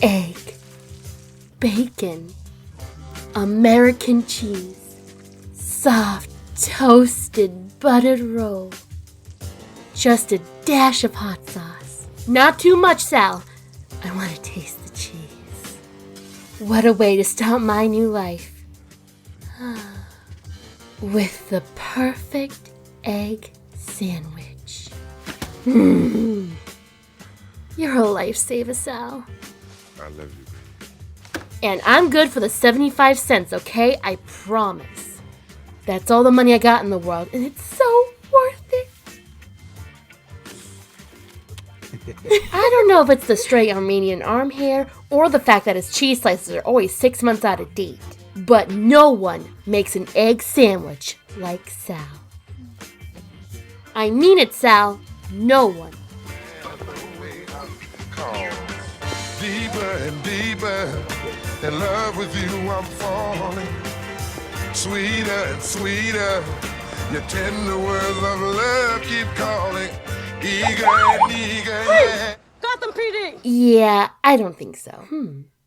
egg, bacon, American cheese, soft, toasted, buttered roll. Just a dash of hot sauce. Not too much, Sal. I want to taste the cheese. What a way to start my new life. With the perfect egg sandwich. You're a lifesaver, Sal. I love you. And I'm good for the 75 cents, okay? I promise. That's all the money I got in the world, and it's so worth it. I don't know if it's the stray Armenian arm hair or the fact that his cheese slices are always 6 months out of date, but no one makes an egg sandwich like Sal. I mean it, Sal. No one. Deeper and deeper in love with you, I'm falling. Sweeter and sweeter, your tender words of love keep calling. Eager and eager, yeah. Gotham PD! Yeah, I don't think so.